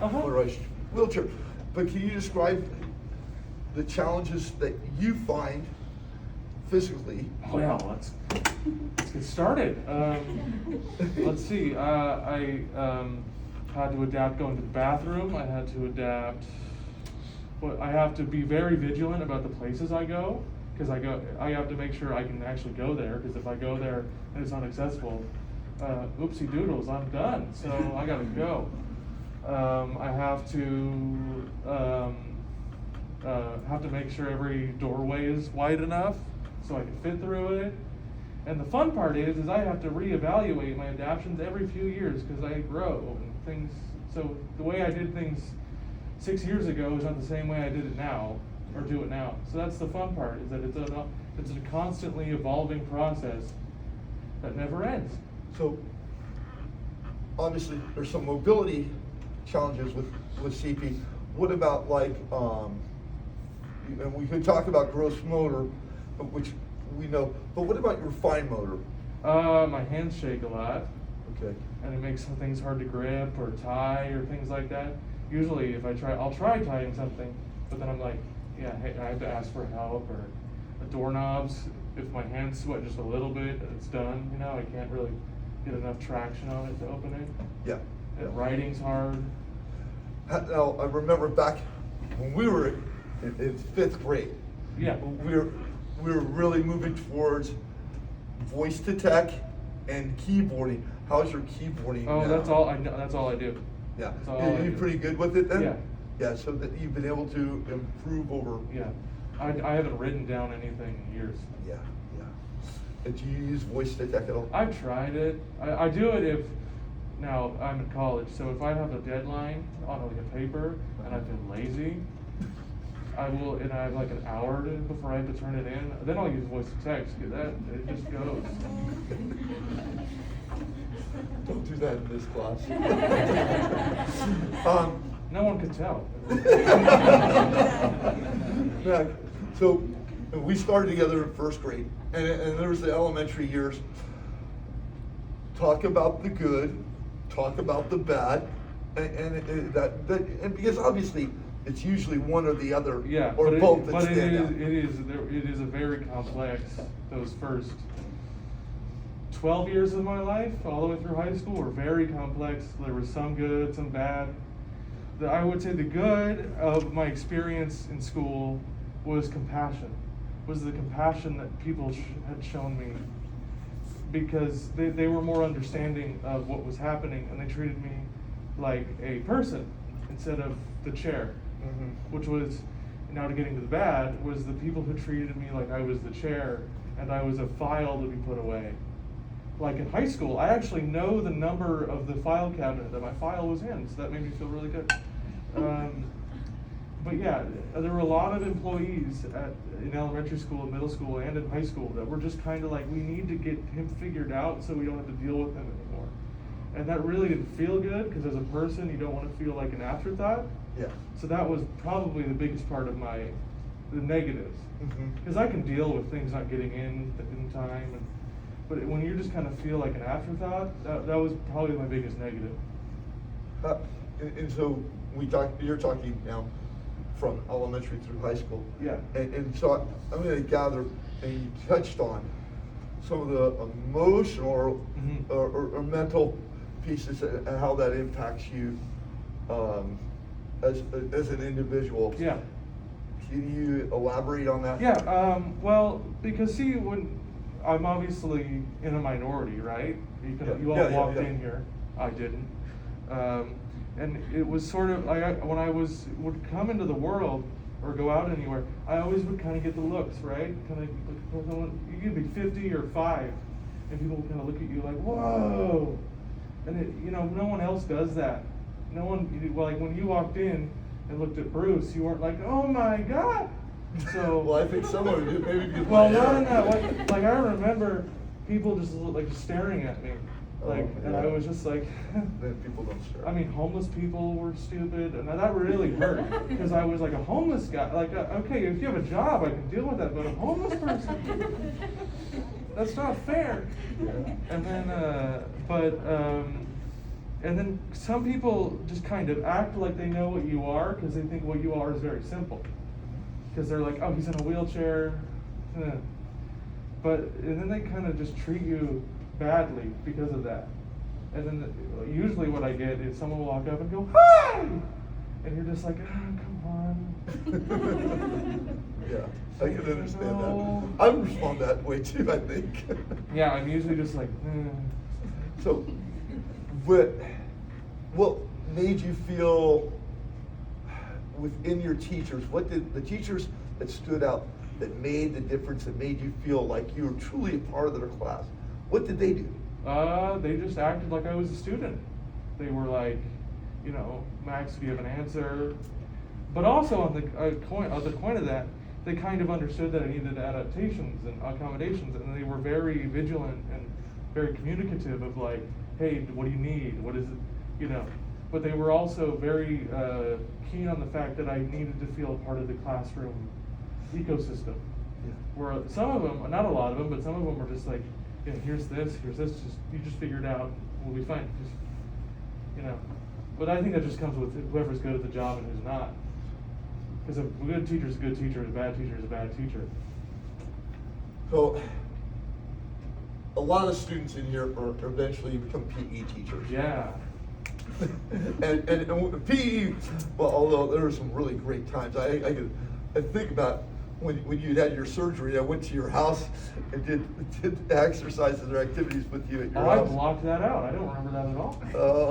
motorized wheelchair. But can you describe the challenges that you find physically? Well, let's get started. Let's see. I had to adapt going to the bathroom. I had to adapt. Well, I have to be very vigilant about the places I go, because I have to make sure I can actually go there. Because if I go there and it's unaccessible, oopsie doodles, I'm done. So I gotta go. I have to make sure every doorway is wide enough so I can fit through it. And the fun part is I have to reevaluate my adaptions every few years because I grow and things. So the way I did things 6 years ago is not the same way I did it now or do it now. So that's the fun part, is that it's a constantly evolving process that never ends. So obviously there's some mobility challenges with CP. What about like, and we could talk about gross motor, which we know, but what about your fine motor? My hands shake a lot. Okay. And it makes some things hard to grip or tie or things like that. Usually I'll try tying something, but then I'm like, yeah, hey, I have to ask for help. Or the doorknobs, if my hands sweat just a little bit, it's done. You know, I can't really get enough traction on it to open it. Yeah. And writing's hard. Now, I remember back when we were in fifth grade. Yeah. We were really moving towards voice to tech and keyboarding. How's your keyboarding Oh, now? that's all I know. That's all I do. Yeah. That's all I You're do. pretty good with it then? Yeah. Yeah, so that you've been able to improve over. Yeah. I haven't written down anything in years. Yeah, yeah. And do you use voice to tech at all? I've tried it. I do it if, now I'm in college, so if I have a deadline on like a paper and I've been lazy, I have like an hour before I have to turn it in, then I'll use voice to text, because it just goes. Don't do that in this class. No one could tell. Yeah, so we started together in first grade, and there was the elementary years. Talk about the good, talk about the bad, and because obviously it's usually one or the other, Yeah, or both that but stand out. it is a very complex, those first 12 years of my life, all the way through high school, were very complex. There was some good, some bad. I would say the good of my experience in school was compassion, was the compassion that people had shown me, because they were more understanding of what was happening, and they treated me like a person instead of the chair. Mm-hmm. Which was, now to getting to the bad, was the people who treated me like I was the chair and I was a file to be put away. Like in high school, I actually know the number of the file cabinet that my file was in, so that made me feel really good. But yeah, there were a lot of employees in elementary school, middle school, and in high school that were just kind of like, we need to get him figured out so we don't have to deal with him anymore. And that really didn't feel good, because as a person, you don't want to feel like an afterthought. Yeah. So that was probably the biggest part of the negatives. Because I can deal with things not getting in time, but when you just kind of feel like an afterthought, that was probably my biggest negative. And so you're talking now from elementary through high school. Yeah. And so I'm going to gather, and you touched on some of the emotional or mental pieces and how that impacts you as an individual. Yeah. Can you elaborate on that? Yeah, well, because see, when I'm obviously in a minority, right? You all walked in here, I didn't. And it was sort of, when I would come into the world or go out anywhere, I always would kind of get the looks, right? Kind of, you could be 50 or 5, and people would kind of look at you like, whoa. And no one else does that. No one, like when you walked in and looked at Bruce, you weren't like, oh my God. So well, I think someone maybe because well, no. Like I remember people just staring at me, and I was just like. Then people don't stare. I mean, homeless people were stupid, and that really hurt, because I was like a homeless guy. Like, okay, if you have a job, I can deal with that, but a homeless person, that's not fair. Yeah. And then, And then some people just kind of act like they know what you are because they think what you are is very simple. Because they're like, oh, he's in a wheelchair. And then they kind of just treat you badly because of that. And then usually what I get is someone will walk up and go, hi! And you're just like, oh, come on. Yeah, I can understand No. that. I would respond that way too, I think. Yeah, I'm usually just like, So, what made you feel within your teachers? What did the teachers that stood out, that made the difference, that made you feel like you were truly a part of their class? What did they do? They just acted like I was a student. They were like, Max, do you have an answer? But also on the point of that, they kind of understood that I needed adaptations and accommodations, and they were very vigilant and very communicative of like, hey, what do you need? What is it? But they were also very keen on the fact that I needed to feel a part of the classroom ecosystem. Yeah. Where some of them, not a lot of them, but some of them were just like, here's this, you just figure it out, we'll be fine. But I think that just comes with whoever's good at the job and who's not. Because a good teacher is a good teacher, and a bad teacher is a bad teacher. So, a lot of students in here are eventually become PE teachers. Yeah. and PE, well, although there were some really great times. I think about when you had your surgery. I went to your house and did exercises or activities with you at your house. I blocked that out. I don't remember that at all.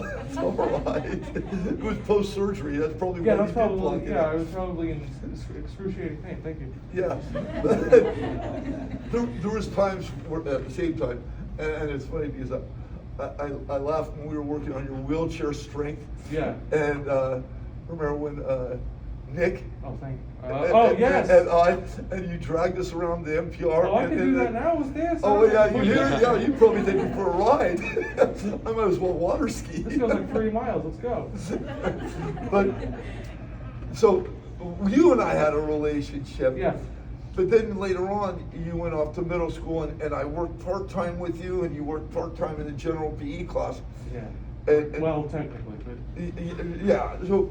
That's all right. It was post-surgery. That's probably Yeah, why that's you did block probably, it yeah, out. I was probably in excruciating pain. Thank you. Yeah. there was times where, at the same time, and it's funny because I laughed when we were working on your wheelchair strength. Yeah. And remember when Nick? Oh, thank you. and, Yes. And you dragged us around the NPR. Oh, I can do that now with this. Oh yeah, you hear? Yeah, you probably take me for a ride. I might as well water ski. This goes like 3 miles. Let's go. But so you and I had a relationship. Yeah. But then later on, you went off to middle school, and I worked part-time with you, and you worked part-time in the general PE class. Yeah. And- Well, technically, but. Yeah, so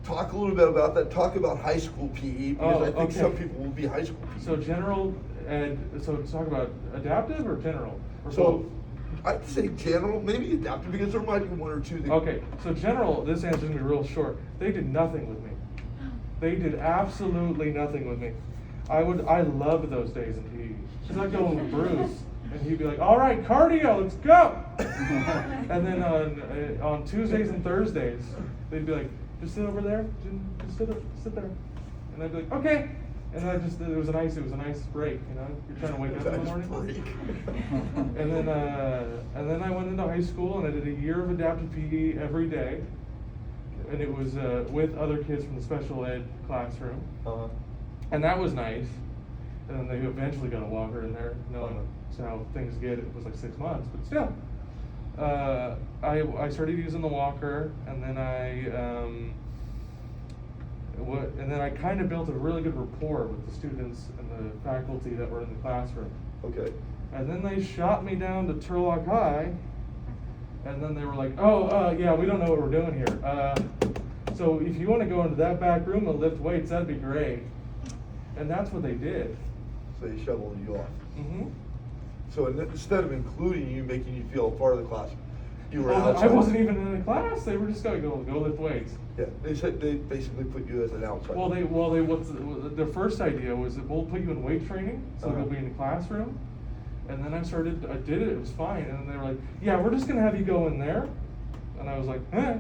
talk a little bit about that. Talk about high school PE, because Oh, I think okay. some people will be high school PE. So general ed, so talk about adaptive or general? Or So both? I'd say general, maybe adaptive, because there might be one or two that. Okay, so general, this answer's gonna be real short. They did nothing with me. They did absolutely nothing with me. I loved those days in PE. Cause I'd go with Bruce, and he'd be like, all right, cardio, let's go. And then on Tuesdays and Thursdays, they'd be like, just sit over there, just sit there. And I'd be like, okay. And it was a nice break, You're trying to wake up in the morning. And then I went into high school and I did a year of adaptive PE every day. And it was with other kids from the special ed classroom. And that was nice. And then they eventually got a walker in there, knowing that's how things get. It was like 6 months, but still. I started using the walker, and then I kind of built a really good rapport with the students and the faculty that were in the classroom. Okay. And then they shot me down to Turlock High, and then they were like, oh, yeah, we don't know what we're doing here. So if you want to go into that back room and lift weights, that'd be great. And that's what they did. So they shoveled you off. Mm-hmm. So instead of including you, making you feel a part of the class, you were Well, outside. I wasn't even in the class. They were just going to go lift weights. Yeah, they said they basically put you as an outsider. Their first idea was that we'll put you in weight training, so you'll be in the classroom. And then I did it, it was fine. And then they were like, yeah, we're just gonna have you go in there. And I was like, eh.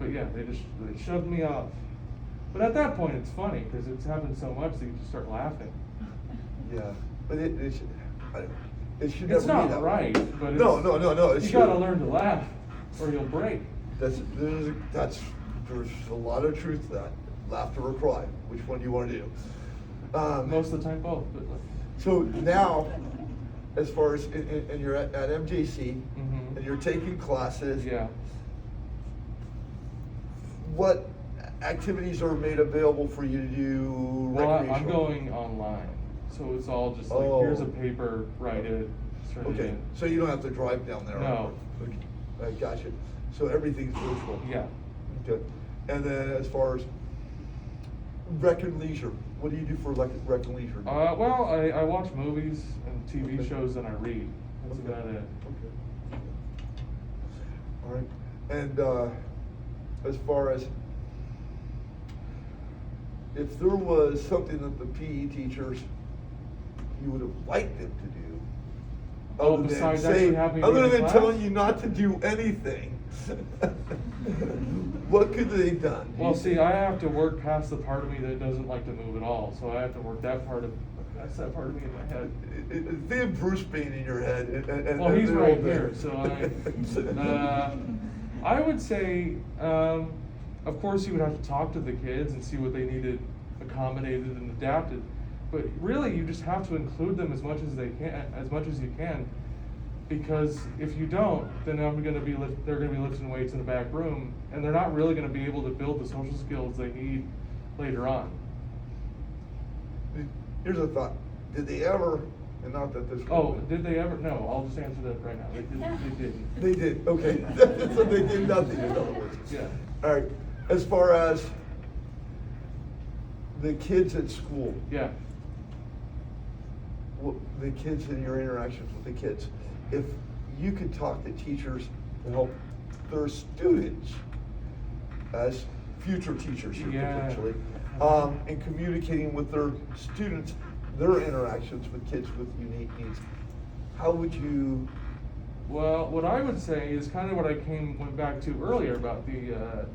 But yeah, they shoved me off. But at that point, it's funny, because it's happened so much that you just start laughing. Yeah, but it should It's never not be that right, way. but No. you It gotta should. learn to laugh, or you'll break. There's a lot of truth to that. Laughter or cry. Which one do you want to do? Most of the time, both. But So now, as far as and you're at MJC, Mhm. and you're taking classes. yeah. What activities are made available for you to do Well, I'm recreational? going online, so it's all just like, Oh. here's a paper, write it, turn it Okay, in. so you don't have to drive down there. No. Okay. I got you. So everything's virtual. Yeah. Okay. And then as far as rec and leisure, what do you do for rec and leisure? Well, I watch movies and TV Okay. shows and I read. That's Okay. about it. Okay. All right. And as far as if there was something that the PE teachers you would have liked them to do, Oh, other than besides say, actually having me other in than class? telling you not to do anything, what could they have done? Well, see, I have to work past the part of me that doesn't like to move at all, so I have to work that's that part of me in my head. Think of Bruce being in your head. Well, he's and right all here, that. so I would say, of course, you would have to talk to the kids and see what they needed accommodated and adapted. But really, you just have to include them as much as you can, because if you don't, then they're going to be lifting weights in the back room, and they're not really going to be able to build the social skills they need later on. Here's a thought. Did they ever, and not that this. Oh, did they ever? No, I'll just answer that right now. They didn't. They did, okay. So they did nothing, in other words. Yeah. All right, as far as the kids at school, Yeah. the kids and your interactions with the kids, if you could talk to teachers to help their students as future teachers here Yeah. potentially, and communicating with their students, their interactions with kids with unique needs, how would you? Well, what I would say is kind of what I went back to earlier about the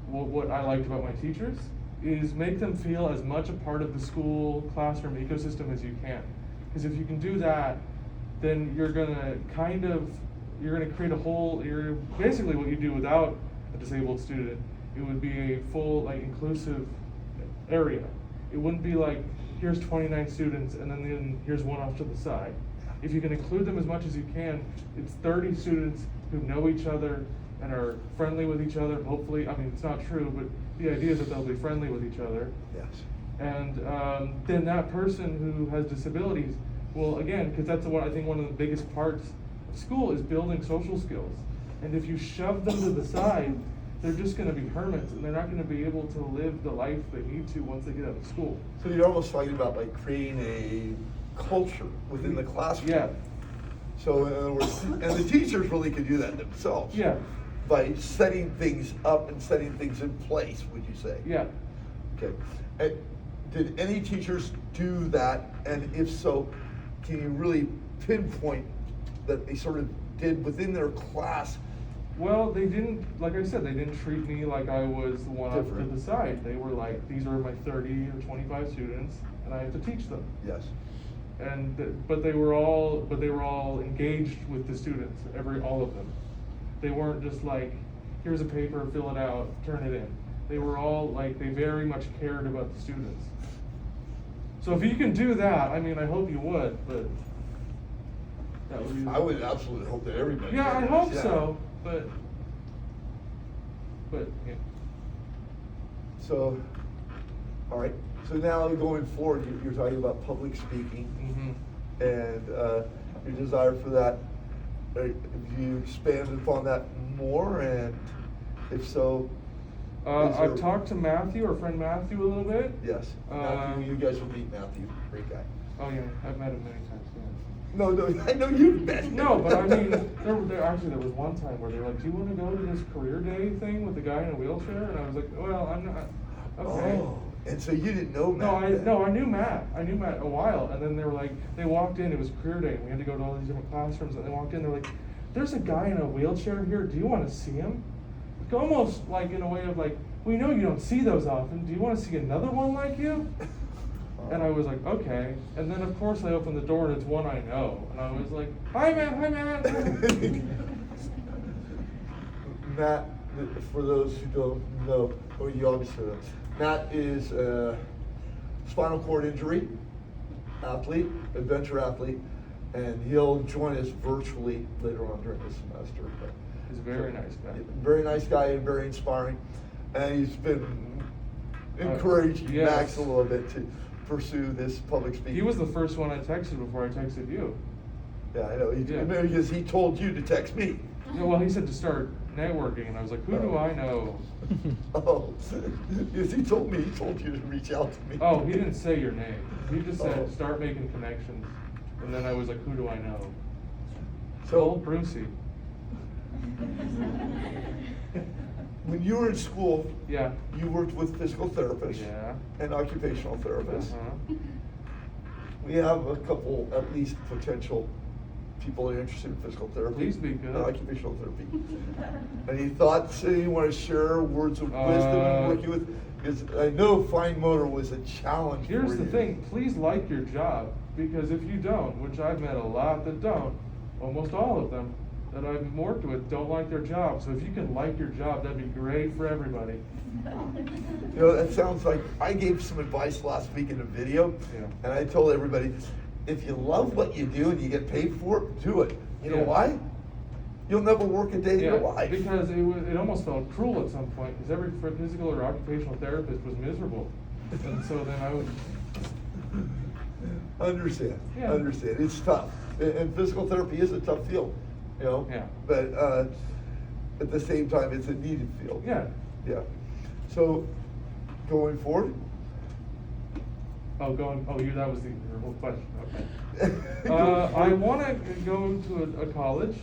what I liked about my teachers is make them feel as much a part of the school classroom ecosystem as you can. Because if you can do that, then you're gonna create a whole. You're basically what you do without a disabled student. It would be a full inclusive area. It wouldn't be like here's 29 students and then here's one off to the side. If you can include them as much as you can, it's 30 students who know each other and are friendly with each other. Hopefully, I mean, it's not true, but the idea is that they'll be friendly with each other. Yes. And then that person who has disabilities will, again, because that's what I think one of the biggest parts of school is building social skills. And if you shove them to the side, they're just going to be hermits and they're not going to be able to live the life they need to once they get out of school. So you're almost talking about like creating a culture within the classroom. Yeah. So in other words, and the teachers really could do that themselves. Yeah. By setting things up and setting things in place, would you say? Yeah. Okay. And did any teachers do that? And if so, can you really pinpoint that they sort of did within their class? Well, they didn't, like I said, they didn't treat me like I was the one off to Different. the side. They were like, these are my 30 or 25 students, and I have to teach them. Yes. But they were all engaged with the students, all of them. They weren't just like, here's a paper, fill it out, turn it in. They were all like, they very much cared about the students. So if you can do that, I mean, I hope you would, but that would be. I would absolutely hope that everybody. Yeah, I did hope this, yeah. so, but yeah. So, all right. So now going forward, you're talking about public speaking. Mm-hmm. And your desire for that. Have you expanded upon that more? And if so, is I've there- talked to Matthew, our friend Matthew, a little bit. Yes. Matthew, you guys will meet Matthew. Great guy. Oh yeah, I've met him many times. Yeah. No, I know you've met him. No, but I mean, there was one time where they were like, "Do you want to go to this career day thing with the guy in a wheelchair?" And I was like, "Well, I'm not." Okay. Oh, and so you didn't know Matt. I knew Matt. I knew Matt a while, and then they were like, they walked in. It was career day, and we had to go to all these different classrooms. And they walked in. They're like, "There's a guy in a wheelchair here. Do you want to see him?" Like, almost like in a way of like, "We know you don't see those often. Do you want to see another one like you?" And I was like, okay. And then of course I opened the door and it's one I know. And I was like, hi Matt. Matt, for those who don't know, or you obviously know, Matt is a spinal cord injury athlete, adventure athlete, and he'll join us virtually later on during the semester. But He's a very nice guy. very nice guy and very inspiring. And he's been encouraging yes. Max a little bit to pursue this public speaking. He was the first one I texted before I texted you. Yeah, I know. Yeah. Because he told you to text me. Yeah, well, he said to start networking, and I was like, who do I know? Oh, yes, he told you to reach out to me. Oh, he didn't say your name. He just said, Oh. start making connections. And then I was like, who do I know? So- Old Brucey. When you were in school, Yeah. you worked with physical therapists Yeah. and occupational therapists. Uh-huh. We have a couple, at least, potential people that are interested in physical therapy. Please be good. And occupational therapy. Any thoughts that you want to share, words of wisdom in working with? Because I know fine motor was a challenge for you. Here's the thing, please like your job, because if you don't, which I've met a lot that don't, almost all of them that I've worked with don't like their job. So if you can like your job, that'd be great for everybody. You know, that sounds like, I gave some advice last week in a video, Yeah. and I told everybody, if you love what you do and you get paid for it, do it. You know Yeah. why? You'll never work a day in Yeah, your life. because it almost felt cruel at some point, because every physical or occupational therapist was miserable. And so then I would, Understand, Yeah. understand, it's tough, and physical therapy is a tough field, you know? Yeah. But, at the same time, it's a needed field. yeah. Yeah, so, going forward? Oh, that was your whole question, okay. I wanna go to a college.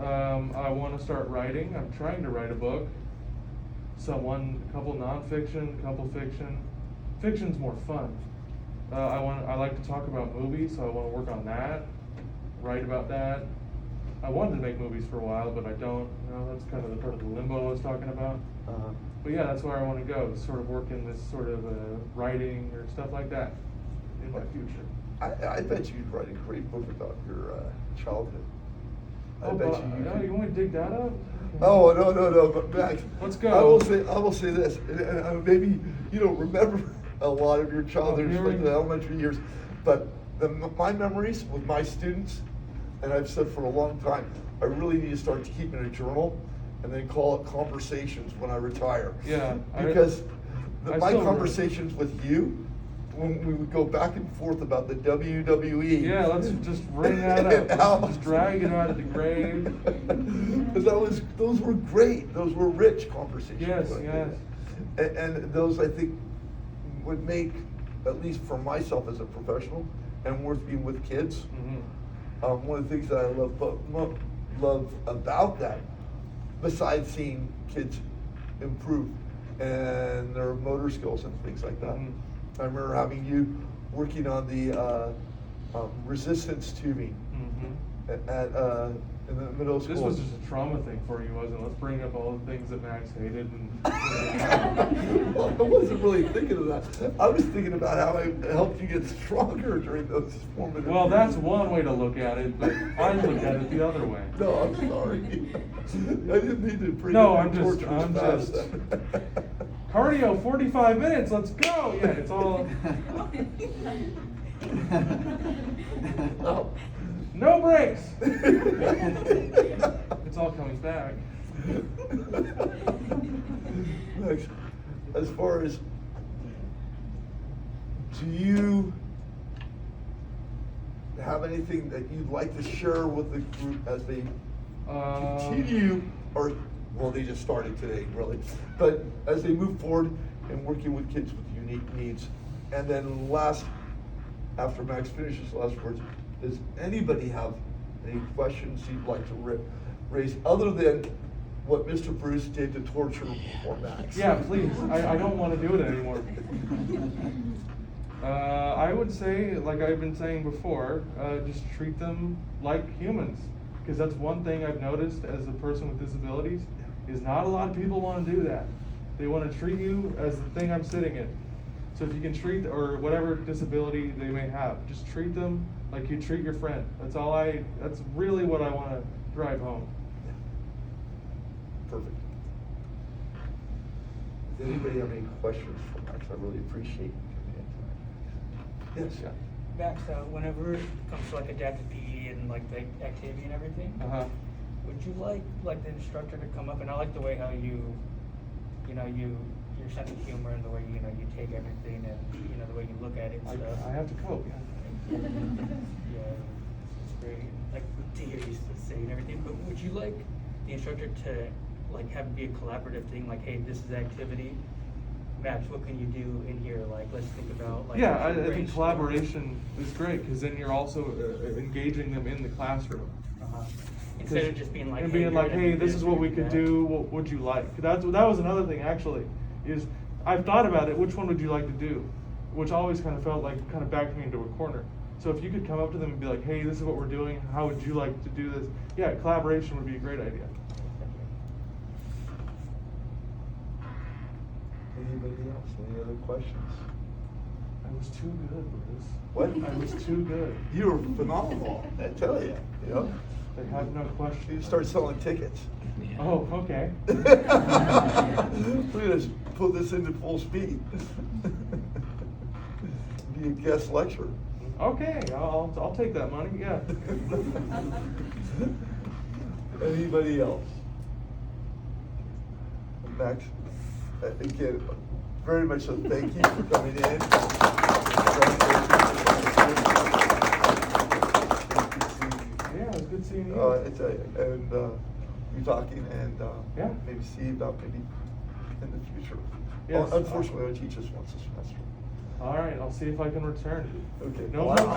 I wanna start writing, I'm trying to write a book. A couple nonfiction, a couple fiction. Fiction's more fun. I like to talk about movies, so I wanna work on that, write about that. I wanted to make movies for a while, but I don't, that's kind of the part of the limbo I was talking about. But yeah, that's where I wanna go, sort of work in this sort of, writing or stuff like that in my future. I bet you'd write a great book about your, childhood. I Oh, bet but, you wanna dig that up? Oh, no, but Max. Let's go. I will say this, and maybe you don't remember a lot of your childhood, here we like the go. elementary years, but my memories with my students, and I've said for a long time, I really need to start keeping a journal and then call it conversations when I retire. Yeah, Because I my still conversations with you, when we would go back and forth about the WWE. Yeah, let's just bring that and up. how- Let's just drag it out of the grave. Because those were great, those were rich conversations. Yes, I yes. think. And those, I think, would make, at least for myself as a professional, and worth being with kids. Mhm. One of the things that I love about that, besides seeing kids improve and their motor skills and things like that. Mhm. I remember having you working on the resistance tubing Mhm. in the middle school. This was just a trauma thing for you, wasn't it? Let's bring up all the things that Max hated and. Well, I wasn't really thinking of that. I was thinking about how I helped you get stronger during those formative Well, years. that's one way to look at it, but I look at it the other way. No, I'm sorry. I didn't mean to bring No, up I'm your just- torturous I'm past. just- Cardio, 45 minutes, let's go! Yeah, it's all. Oh. No breaks! It's all coming back. Max, as far as, do you have anything that you'd like to share with the group as they continue, or, well, they just started today, really, but as they move forward in working with kids with unique needs? And then last, after Max finishes, last words, does anybody have any questions you'd like to raise, other than what Mr. Bruce did to torture poor Max? Yeah, please, I don't want to do it anymore. I would say, like I've been saying before, just treat them like humans. Because that's one thing I've noticed as a person with disabilities, is not a lot of people want to do that. They want to treat you as the thing I'm sitting in. So if you can treat, or whatever disability they may have, just treat them like you treat your friend. That's really what I want to drive home. Perfect. Does anybody have any questions for Max? I really appreciate you coming in tonight. Yes. Yeah. Max, whenever it comes to like adaptive PE and like the activity and everything, would you like the instructor to come up? And I like the way how your sense of humor and the way you take everything and the way you look at it and stuff. I have to cope, yeah. Yeah, it's great, like what Tia used to say and everything, but would you like the instructor to like have it be a collaborative thing, like, hey, this is the activity, Max, what can you do in here, like, let's think about, like. Yeah, I think brainstorm. collaboration is great, because then you're also engaging them in the classroom. Uh-huh. Instead of just being like, And hey, being you're like, gonna hey, do this is what we you're could gonna do, what would you like? That was another thing, actually, is I've thought about it, which one would you like to do? Which always kind of felt like, kind of backed me into a corner. So if you could come up to them and be like, hey, this is what we're doing, how would you like to do this? Yeah, collaboration would be a great idea. Anybody else? Any other questions? I was too good, Bruce. What? I was too good. You were phenomenal, I tell you, you know? They have no question. You start selling tickets. Oh, okay. Look at us, put this into full speed. Be a guest lecturer. Okay, I'll take that money, yeah. Anybody else? Max, again, very much so thank you for coming in. Yeah, it was good seeing you. I tell you, and you talking, and Yeah. maybe see about maybe in the future. Yes. Unfortunately, I teach us once a semester. All right, I'll see if I can return. Okay. No Wow. problem.